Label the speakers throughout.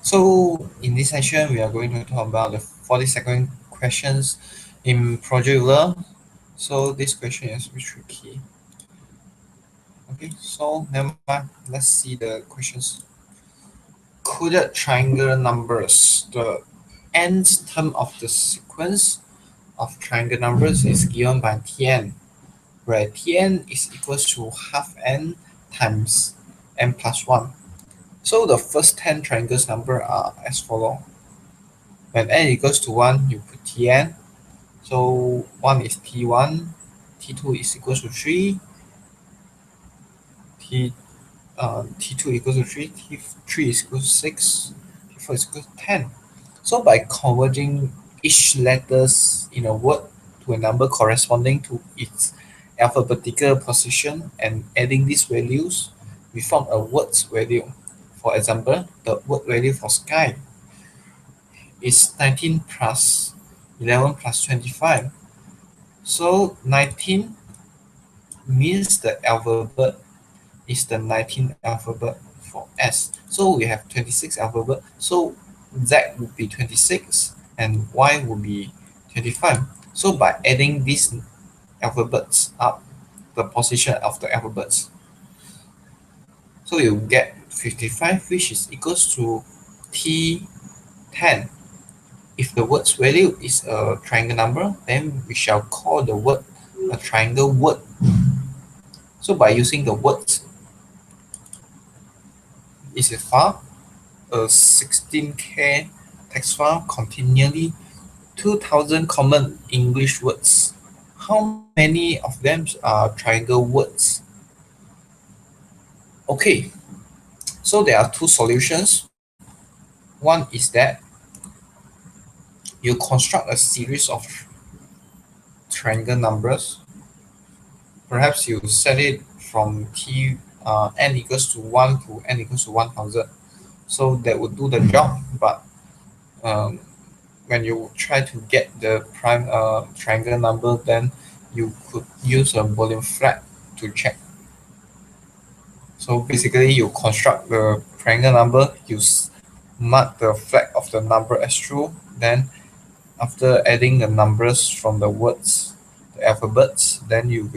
Speaker 1: So in this session, we are going to talk about the 40-second questions in Project Euler. So this question is a bit tricky. Okay, so never mind. Let's see the questions. Coded triangle numbers. The nth term of the sequence of triangle numbers is given by Tn, where Tn is equals to half n times n plus 1. So the first 10 triangles number are as follows. When n equals to 1, you put Tn. So 1 is T1, T2 is equals to 3, T2 equals to 3, T3 is equals to 6, T4 is equals to 10. So by converging each letters in a word to a number corresponding to its alphabetical position and adding these values, we form a word's value. For example, the word value for sky is 19 plus 11 plus 25. So 19 means the alphabet is the 19th alphabet for S. So we have 26 alphabet. So Z would be 26 and Y would be 25. So by adding these alphabets up, the position of the alphabets, so you get 55, which is equals to T10. If the word's value is a triangle number, then we shall call the word a triangle word. So by using the words, is a file, a 16K text file containing 2,000 common English words. How many of them are triangle words? Okay, so there are two solutions. One is that you construct a series of triangle numbers. Perhaps you set it from n equals to 1 to n equals to 1,000. So that would do the job, but when you try to get the prime triangle number, then you could use a Boolean flag to check. So basically, you construct the triangle number, you mark the flag of the number as true. Then, after adding the numbers from the words, the alphabets, then you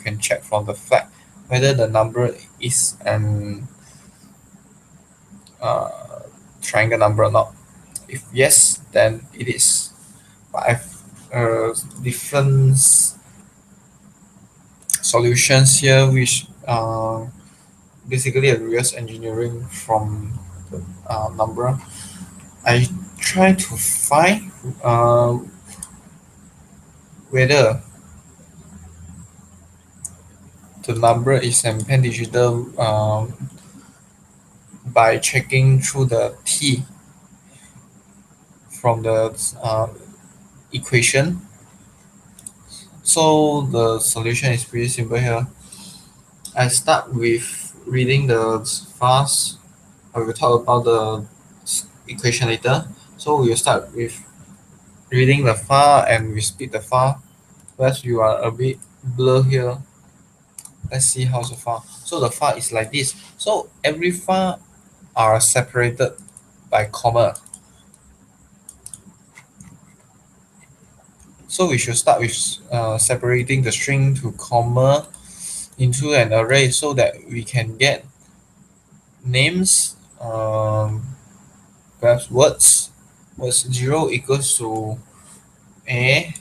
Speaker 1: can check from the flag whether the number is an triangle number or not. If yes, then it is. But I've different solutions here, which basically a reverse engineering from the number. I try to find whether the number is an pentagonal by checking through the t from the equation. So the solution is pretty simple here. I start with reading the files. I will talk about the equation later. So we'll start with reading the file and we split the file. But you are a bit blur here. Let's see how's the file. So the file is like this. So every file are separated by comma. So we should start with separating the string to comma into an array so that we can get names, perhaps words. Words 0 equals to A,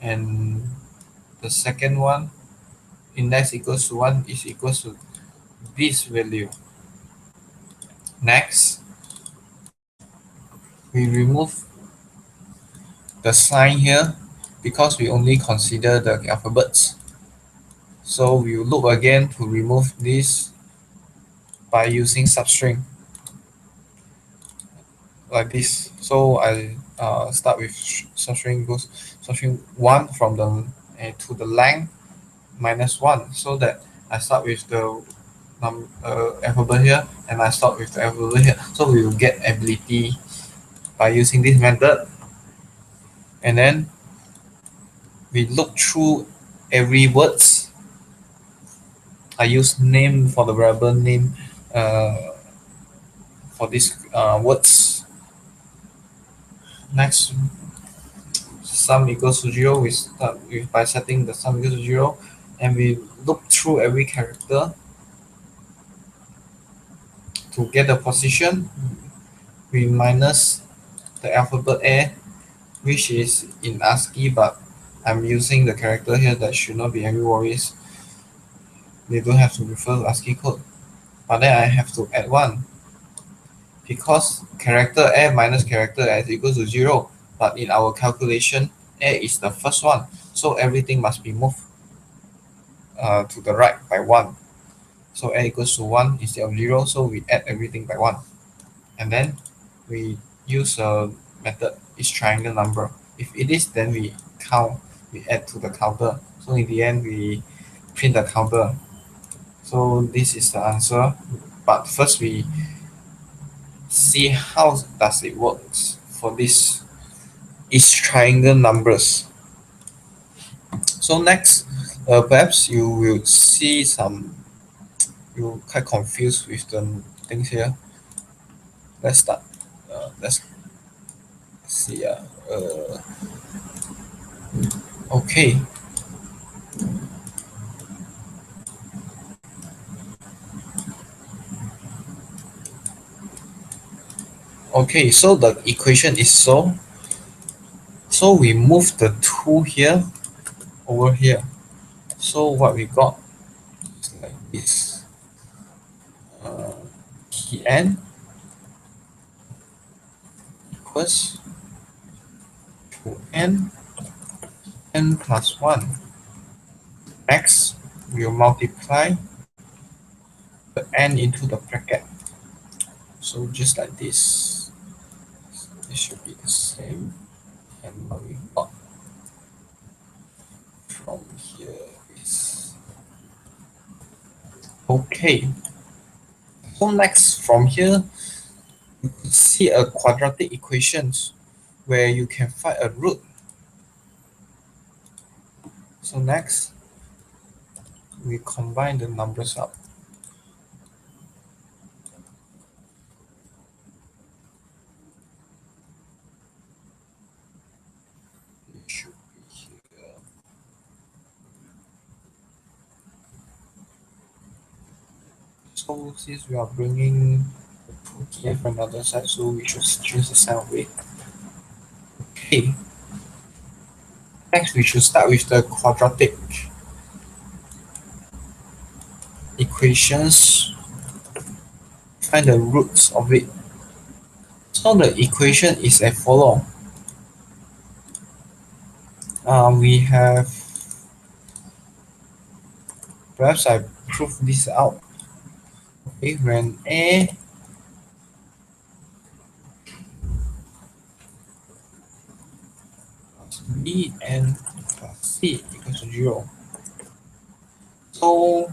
Speaker 1: and the second one, index equals to 1 is equals to this value. Next, we remove the sign here because we only consider the alphabets. So we will loop again to remove this by using substring like this. So I start with substring goes substring 1 from the to the length minus 1, so that I start with the alphabet here and I start with the alphabet here. So we will get ability by using this method, and then we look through every words. I use name for the variable name for these words. Next, sum equals to 0. We start with by setting the sum equals to 0, and we look through every character to get the position. We minus the alphabet A, which is in ASCII, but I'm using the character here. That should not be any worries. They don't have to refer to ASCII code, but then I have to add 1 because character A minus character A is equals to 0, but in our calculation A is the first one, so everything must be moved to the right by 1. So A equals to 1 instead of 0, so we add everything by 1, and then we use a method is triangle number. If it is, then we count, we add to the counter, so in the end we print the counter. So this is the answer, but first we see how does it works for this is triangle numbers. So next, perhaps you will see some, you quite confused with the things here. Let's start. Let's see. Okay. Okay. So the equation is so. So we move the 2 here over here. So what we got is like this. Tn equals to n plus 1. Next, we'll multiply the n into the bracket. So just like this. It should be the same. And what we got from here is okay. So next, from here, you could see a quadratic equations where you can find a root. So next, we combine the numbers up. It should be here. So since we are bringing the 2 here from the other side, so we should choose the sign of it. Okay. Next, we should start with the quadratic equations. Find the roots of it. So the equation is as follow. We have, perhaps I prove this out. Okay, when A plus B and plus C equals to 0. So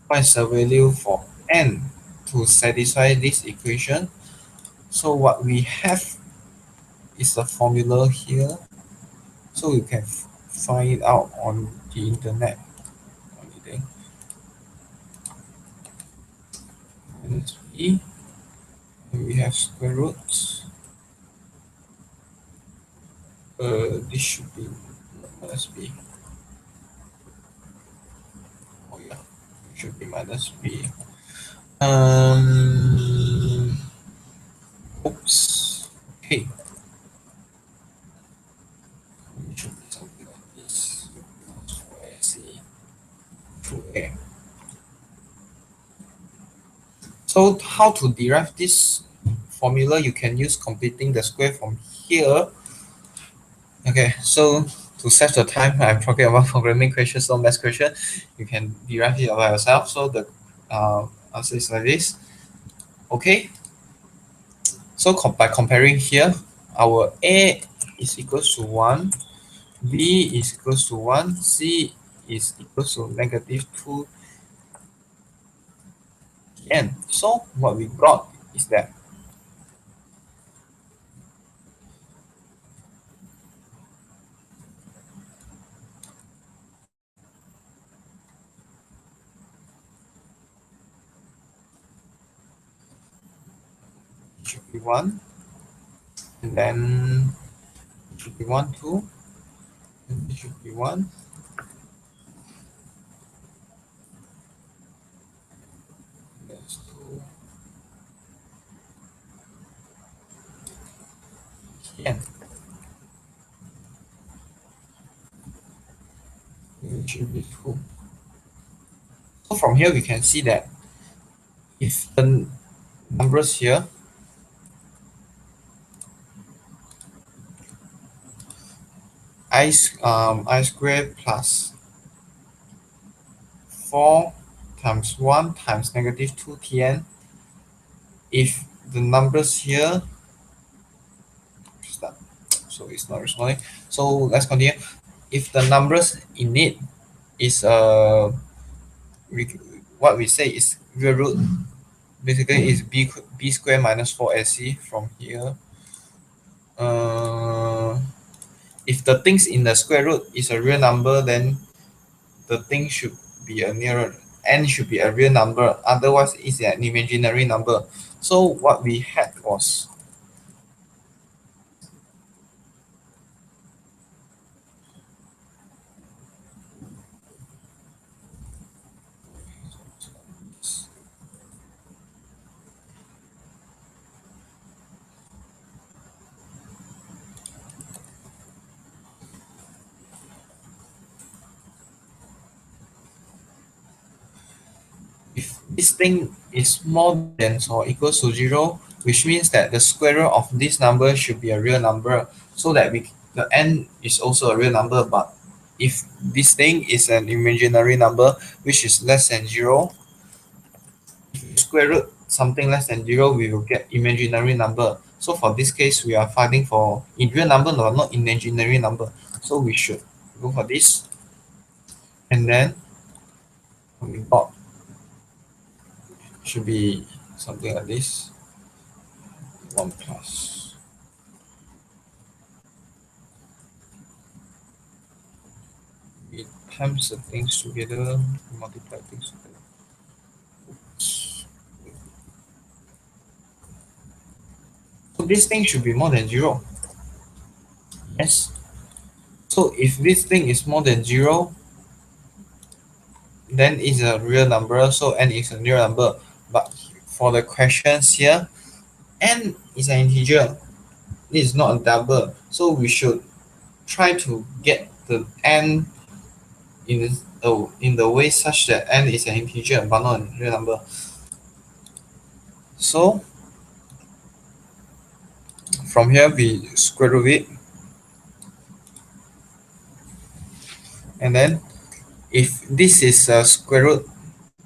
Speaker 1: what is the value for n to satisfy this equation? So what we have is a formula here. So you can find it out on the internet. Anything. Minus B. And we have square roots. This should be minus B. Oh yeah, it should be minus B. Oops. Okay. It should be something like this. C to A. So how to derive this formula? You can use completing the square from here. Okay, so to save the time, I'm talking about programming questions, not math question. You can derive it by yourself. So the answer is like this. Okay. So by comparing here, our A is equals to 1, B is equals to 1, C is equals to negative 2, n. So what we brought is that should be 1, and then it should be 1, 2, and it should be 1. That's 2. And it should be 2. So from here we can see that if the numbers here I squared plus 4 times 1 times negative 2tn, if the numbers here start, so it's not responding, so let's continue. If the numbers in it is what we say is real root, basically is b squared minus 4ac from here. If the things in the square root is a real number, then the thing should be a nearer n should be a real number, otherwise it's an imaginary number. So what we had was if this thing is more than or equals to 0, which means that the square root of this number should be a real number, so that the n is also a real number. But if this thing is an imaginary number which is less than 0, if you square root something less than 0, we will get imaginary number. So for this case, we are finding for in real number, no, not imaginary number. So we should go for this, and then we got should be something like this, 1 plus we times the things together, multiply things together. So this thing should be more than 0. Yes. So if this thing is more than 0, then it's a real number, so n is a real number. But for the questions here, n is an integer. This is not a double. So we should try to get the n in the way such that n is an integer but not a real number. So from here we square root it, and then if this is a square root,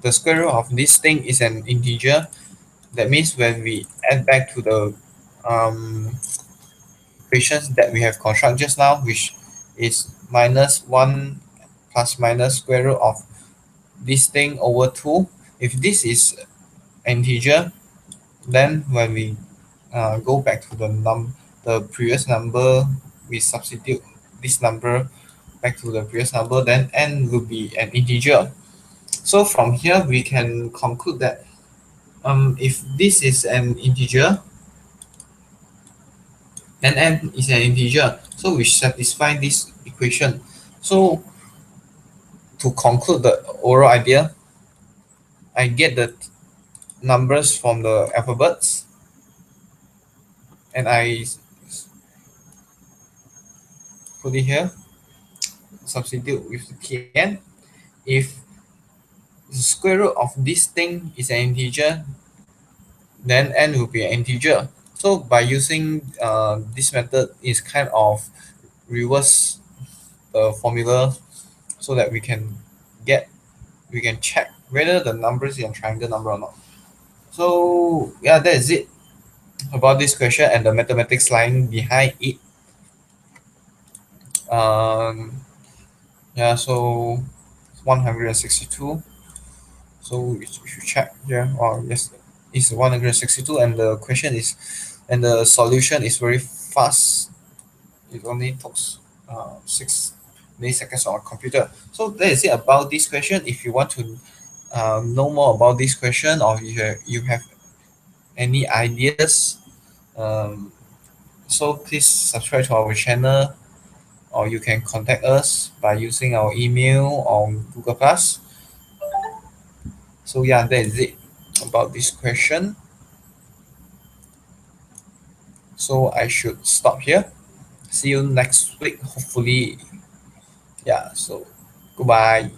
Speaker 1: the square root of this thing is an integer, that means when we add back to the equations that we have constructed just now, which is minus 1 plus minus square root of this thing over 2, if this is integer, then when we go back to the previous number, we substitute this number back to the previous number, then n will be an integer. So from here we can conclude that if this is an integer, then n is an integer, so we satisfy this equation. So to conclude the oral idea, I get the numbers from the alphabets, and I put it here, substitute with the kn. If the square root of this thing is an integer, then n will be an integer. So by using this method, is kind of reverse the formula, so that we can check whether the numbers is a triangle number or not. So yeah, that is it about this question and the mathematics lying behind it. Yeah, so 162. So if you check here, oh yes, it's 162, and the question is, and the solution is very fast. It only takes 6 milliseconds on a computer. So that is it about this question. If you want to know more about this question, or you have any ideas Um, so please subscribe to our channel, or you can contact us by using our email on Google Plus. So yeah, that is it about this question. So I should stop here. See you next week. Hopefully, yeah. So goodbye.